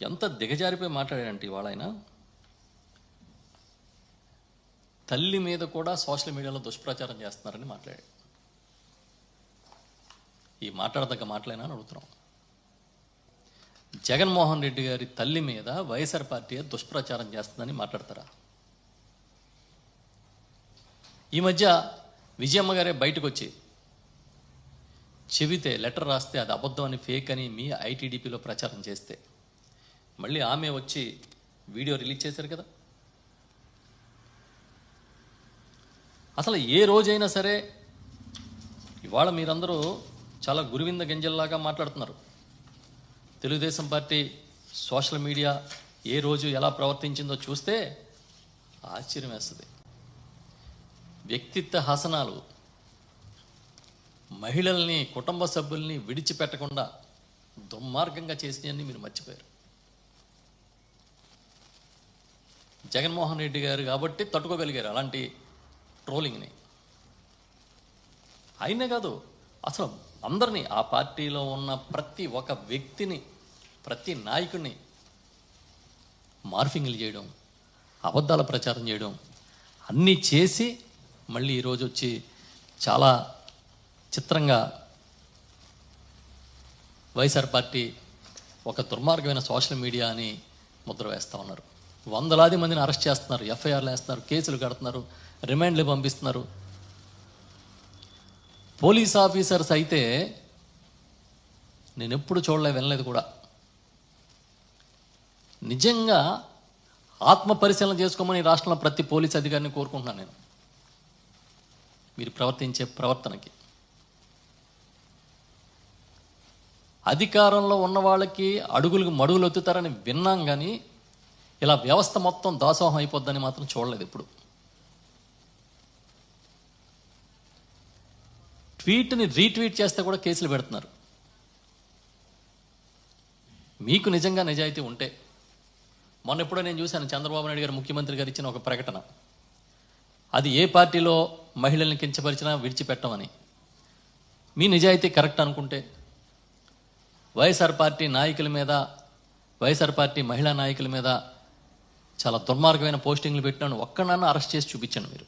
ఎంత దిగజారిపోయి మాట్లాడాడంటే ఇవాళ ఆయన తల్లి మీద కూడా సోషల్ మీడియాలో దుష్ప్రచారం చేస్తున్నారని మాట్లాడాడు. ఈ మాట్లాడదగ్గ మాటలేనా అని అడుగుతున్నాం. జగన్మోహన్ రెడ్డి గారి తల్లి మీద వైఎస్ఆర్ పార్టీ దుష్ప్రచారం చేస్తుందని మాట్లాడతారా? ఈ మధ్య విజయమ్మ గారే బయటకు వచ్చి చెబితే లెటర్ రాస్తే అది అబద్ధం అని ఫేక్ అని మీ ఐటీడీపీలో ప్రచారం చేస్తే మళ్ళీ ఆమె వచ్చి వీడియో రిలీజ్ చేశారు కదా. అసలు ఏ రోజైనా సరే ఇవాళ మీరందరూ చాలా గురువింద గింజల్లాగా మాట్లాడుతున్నారు. తెలుగుదేశం పార్టీ సోషల్ మీడియా ఏ రోజు ఎలా ప్రవర్తించిందో చూస్తే ఆశ్చర్యం వేస్తుంది. వ్యక్తిత్వ హసనాలు, మహిళల్ని కుటుంబ సభ్యుల్ని విడిచిపెట్టకుండా దుర్మార్గంగా చేసినవన్నీ మీరు మర్చిపోయారు. జగన్మోహన్ రెడ్డి గారు కాబట్టి తట్టుకోగలిగారు అలాంటి ట్రోలింగ్ని. అయినా కాదు, అసలు అందరినీ ఆ పార్టీలో ఉన్న ప్రతి ఒక్క వ్యక్తిని, ప్రతి నాయకుడిని మార్ఫింగ్లు చేయడం, అబద్ధాల ప్రచారం చేయడం అన్నీ చేసి మళ్ళీ ఈరోజు వచ్చి చాలా చిత్రంగా వైఎస్ఆర్ పార్టీ ఒక దుర్మార్గమైన సోషల్ మీడియా అని ముద్ర వేస్తూ ఉన్నారు. వందలాది మందిని అరెస్ట్ చేస్తున్నారు, ఎఫ్ఐఆర్లు వేస్తున్నారు, కేసులు కడుతున్నారు, రిమాండ్లు పంపిస్తున్నారు. పోలీస్ ఆఫీసర్స్ అయితే నేను ఎప్పుడు చూడలే, వినలేదు కూడా. నిజంగా ఆత్మ పరిశీలన చేసుకోమని రాష్ట్రంలో ప్రతి పోలీస్ అధికారిని కోరుకుంటున్నాను నేను. మీరు ప్రవర్తించే ప్రవర్తనకి అధికారంలో ఉన్న వాళ్ళకి అడుగులకు మడుగులు ఎత్తుతారని విన్నాం, కానీ ఇలా వ్యవస్థ మొత్తం దాసోహం అయిపోద్దని మాత్రం చూడలేదు ఇప్పుడు. ట్వీట్ని రీట్వీట్ చేస్తే కూడా కేసులు పెడుతున్నారు. మీకు నిజంగా నిజాయితీ ఉంటే, మొన్న ఎప్పుడో నేను చూశాను చంద్రబాబు నాయుడు గారు ముఖ్యమంత్రి గారు ఇచ్చిన ఒక ప్రకటన, అది ఏ పార్టీలో మహిళల్ని కించపరిచినా విడిచిపెట్టమని. మీ నిజాయితీ కరెక్ట్ అనుకుంటే వైఎస్ఆర్ పార్టీ నాయకుల మీద, వైఎస్ఆర్ పార్టీ మహిళా నాయకుల మీద చాలా దుర్మార్గమైన పోస్టింగ్లు పెట్టినాను ఒక్కడన్నా అరెస్ట్ చేసి చూపించండి మీరు.